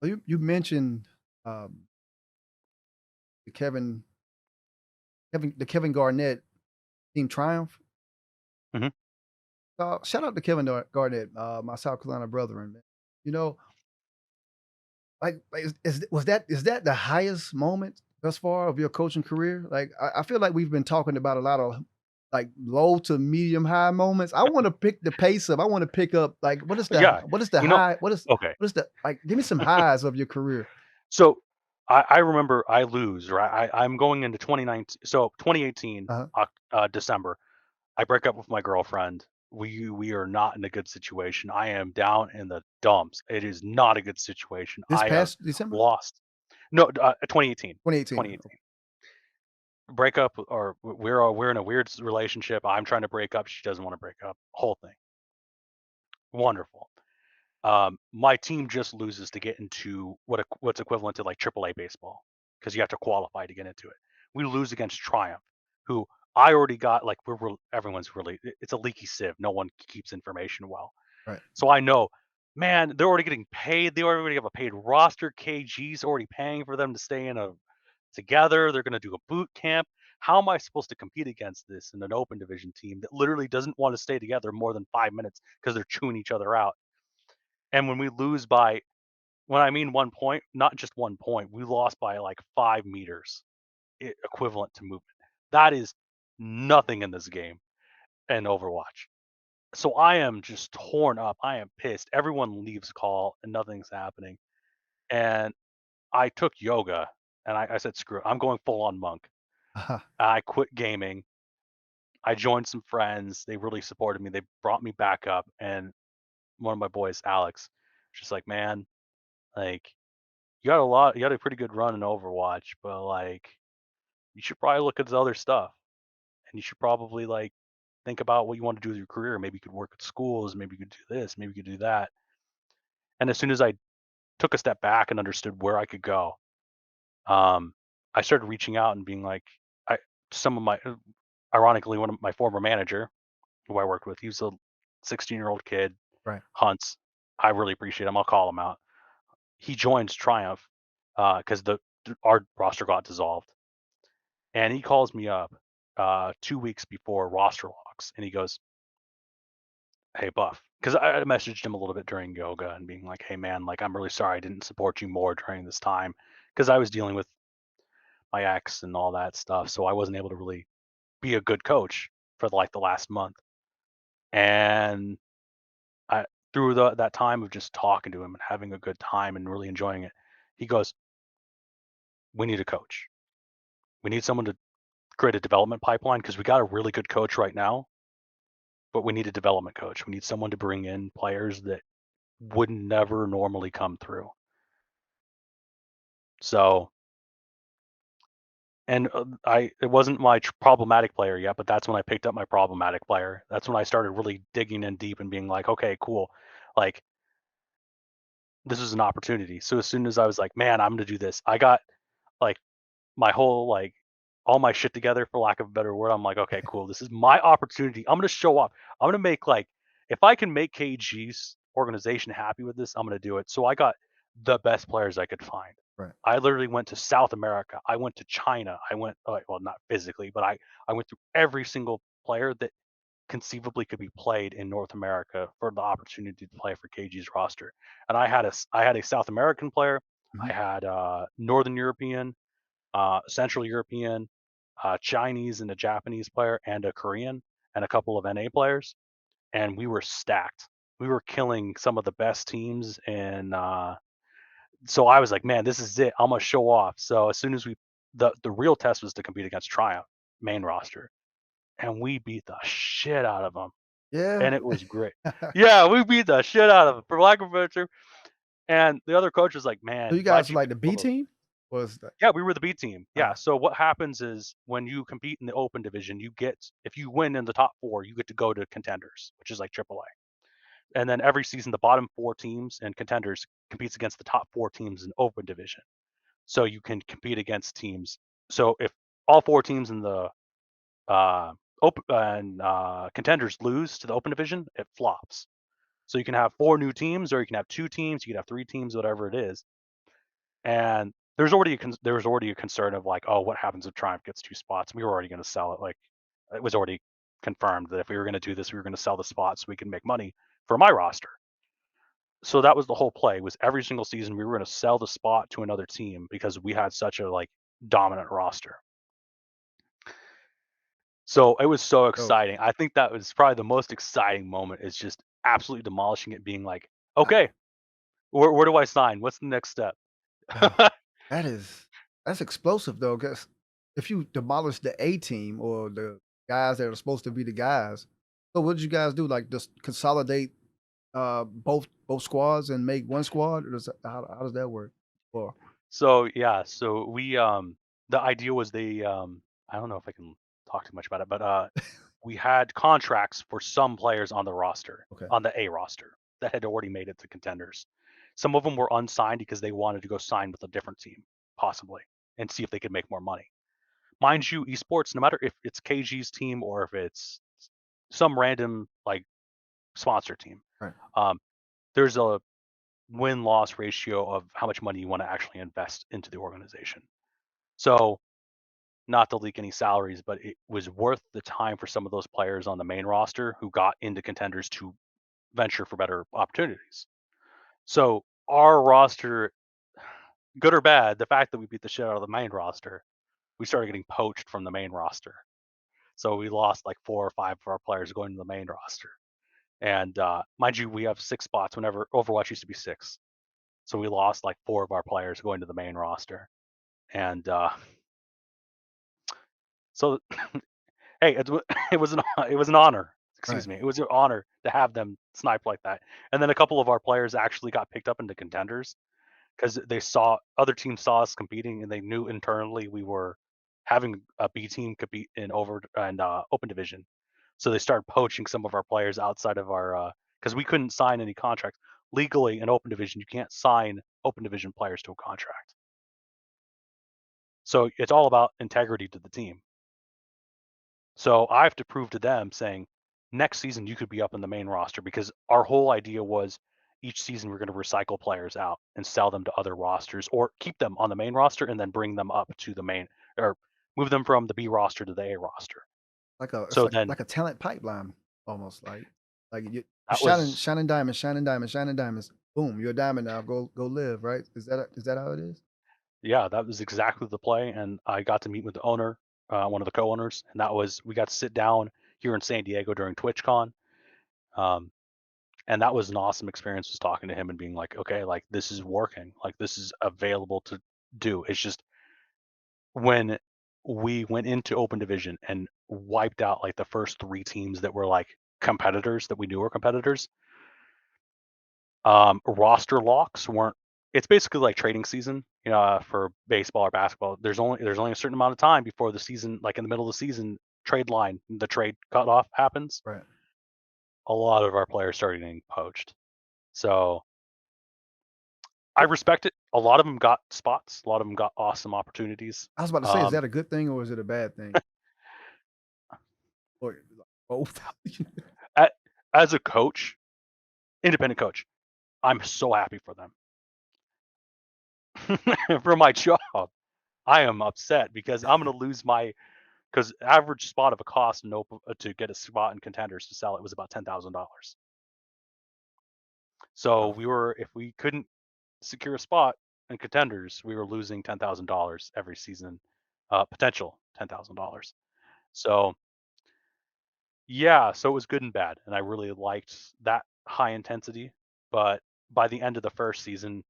Well, you mentioned, um, the Kevin Garnett Team Triumph. Mhm. Shout out to Kevin Garnett, my South Carolina brethren, man. You know, is that the highest moment thus far of your coaching career? Like, I feel like we've been talking about a lot of, like, low to medium high moments. I wanna pick the pace up. I wanna pick up, like, Yeah. what is the You know high okay. what is the like, give me some highs of your career. So, I remember I lose, right? I'm going into 2019 so 2018, Uh-huh. December, I break up with my girlfriend. We are not in a good situation. I am down in the dumps. It is not a good situation. This I have past December? lost. No, 2018. 2018. 2018. Breakup or we're in a weird relationship. I'm trying to break up. She doesn't want to break up. Whole thing. Wonderful. My team just loses to get into what's equivalent to like AAA baseball because you have to qualify to get into it. We lose against Triumph, who I already got. Like everyone's really it's a leaky sieve. No one keeps information well. Right. So I know, man, they're already getting paid. They already have a paid roster. KG's already paying for them to stay in a together. They're going to do a boot camp. How am I supposed to compete against this in an open division team that literally doesn't want to stay together more than 5 minutes because they're chewing each other out? And when we lose by, when I mean 1 point, not just 1 point, we lost by like 5 meters equivalent to movement. That is nothing in this game and Overwatch. So I am just torn up. I am pissed. Everyone leaves call and nothing's happening. And I took yoga and I said, screw it. I'm going full on monk. Uh-huh. I quit gaming. I joined some friends. They really supported me. They brought me back up. And one of my boys, Alex, just like, man, like you got a pretty good run in Overwatch, but like you should probably look at the other stuff. And you should probably like think about what you want to do with your career. Maybe you could work at schools, maybe you could do this, maybe you could do that. And as soon as I took a step back and understood where I could go, um, I started reaching out and being like, I some of my ironically one of my former manager who I worked with, he was a 16-year-old kid, Right. Hunts. I really appreciate him. I'll call him out. He joins Triumph because the our roster got dissolved, and he calls me up 2 weeks before roster locks, and he goes, "Hey, Buff," because I messaged him a little bit during yoga and being like, "Hey, man, like I'm really sorry I didn't support you more during this time because I was dealing with my ex and all that stuff, so I wasn't able to really be a good coach for like the last month." And I through that time of just talking to him and having a good time and really enjoying it, he goes, "We need a coach. We need someone to create a development pipeline because we got a really good coach right now, but we need a development coach. We need someone to bring in players that would never normally come through." So, and I it wasn't my problematic player yet, but that's when I picked up my problematic player. That's when I started really digging in deep and being like, okay, cool, like this is an opportunity. So as soon as I was like, man, I'm gonna do this, I got like my whole like all my shit together for lack of a better word. I'm like, okay, cool. This is my opportunity. I'm gonna show up. I'm gonna make like if I can make KG's organization happy with this, I'm gonna do it. So I got the best players I could find. Right. I literally went to South America. I went to China. I went well, not physically, but I went through every single player that conceivably could be played in North America for the opportunity to play for KG's roster. And I had a South American player. Mhm. I had Northern European, Central European, Chinese, and a Japanese player, and a Korean, and a couple of NA players, and we were stacked. We were killing some of the best teams, and so I was like, "Man, this is it. I'm gonna show off." So as soon as the real test was to compete against Triumph main roster, and we beat the shit out of them, Yeah. and it was great. Yeah, we beat the shit out of them for lack of a better term. And the other coach was like, So "Man, you glad guys are you like could the pull B those." team? Was that Yeah, we were the B team. Yeah. uh, So what happens is when you compete in the open division, you get if you win in the top four, you get to go to contenders, which is like AAA. And then every season, the bottom four teams and contenders competes against the top four teams in open division. So you can compete against teams. So if all four teams in the open and contenders lose to the open division, it flops. So you can have four new teams, or you can have two teams, you can have three teams, whatever it is. and there was already a concern of like, oh, what happens if Triumph gets 2 spots? We were already going to sell it. Like it was already confirmed that if we were going to do this, we were going to sell the spots so we can make money for my roster. So that was the whole play. Was every single season we were going to sell the spot to another team because we had such a like dominant roster. So it was so Oh, exciting. I think that was probably the most exciting moment is just absolutely demolishing it, being like, uh, okay, where do I sign? What's the next step? uh, that is that's explosive though, because if you demolish the A team or the guys that are supposed to be the guys, so what did you guys do? Like just consolidate both squads and make one squad? Or how does that work? Or So yeah, so we the idea was I don't know if I can talk too much about it, but we had contracts for some players on the roster, okay, on the A roster that had already made it to contenders. Some of them were unsigned because they wanted to go sign with a different team, possibly, and see if they could make more money. Mind you, esports, no matter if it's KG's team or if it's some random like sponsor team, right. um, there's a win-loss ratio of how much money you want to actually invest into the organization. So, not to leak any salaries, but it was worth the time for some of those players on the main roster who got into contenders to venture for better opportunities. So, our roster, good or bad, the fact that we beat the shit out of the main roster, we started getting poached from the main roster. So, we lost like 4 or 5 of our players going to the main roster. And mind you, we have 6 spots whenever Overwatch used to be 6. So, we lost like 4 of our players going to the main roster. And so hey, it was an it was an honor. Right. Excuse me. It was an honor to have them snipe like that. And then a couple of our players actually got picked up into contenders because they saw other teams saw us competing and they knew internally we were having a B team compete in over and open division. So they started poaching some of our players outside of our because we couldn't sign any contracts legally in open division. You can't sign open division players to a contract. So it's all about integrity to the team. So I have to prove to them saying, next season you could be up in the main roster because our whole idea was each season we're going to recycle players out and sell them to other rosters or keep them on the main roster and then bring them up to the main or move them from the B roster to the A roster. Like a it's So then like a talent pipeline almost like you that shining was shining diamonds, shining diamonds, shining diamonds. Boom, you're a diamond now. Go live, right? Is that how it is? yeah, that was exactly the play. And I got to meet with the owner, one of the co-owners, and that was we got to sit down here in San Diego during TwitchCon. Um, and that was an awesome experience was talking to him and being like, okay, like this is working, like this is available to do. It's just when we went into open division and wiped out like the first 3 teams that were like competitors that we knew were competitors, roster locks weren't, it's basically like trading season, for baseball or basketball. There's only a certain amount of time before the season, like in the middle of the season, trade line, the trade cutoff happens. Right. A lot of our players started getting poached. So I respect it. A lot of them got spots. A lot of them got awesome opportunities. I was about to say, is Um, that a good thing or is it a bad thing? Or like both? a- as a coach, independent coach, I'm so happy for them. For my job, I am upset because I'm going to lose my because average spot of a cost to get a spot in contenders to sell it was about $10,000. So Wow. we were if we couldn't secure a spot in contenders, we were losing $10,000 every season, potential $10,000. So yeah, so it was good and bad, and I really liked that high intensity. But by the end of the first season,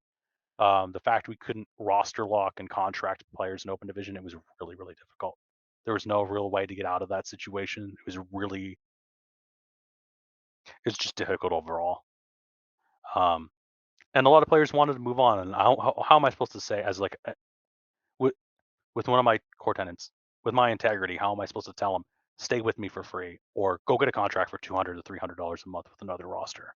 the fact we couldn't roster lock and contract players in open division, it was really, really difficult. There was no real way to get out of that situation. It's just difficult overall. Um, and a lot of players wanted to move on. And how am I supposed to say as like with with one of my core tenants, with my integrity, how am I supposed to tell them stay with me for free or go get a contract for $200 to $300 a month with another roster?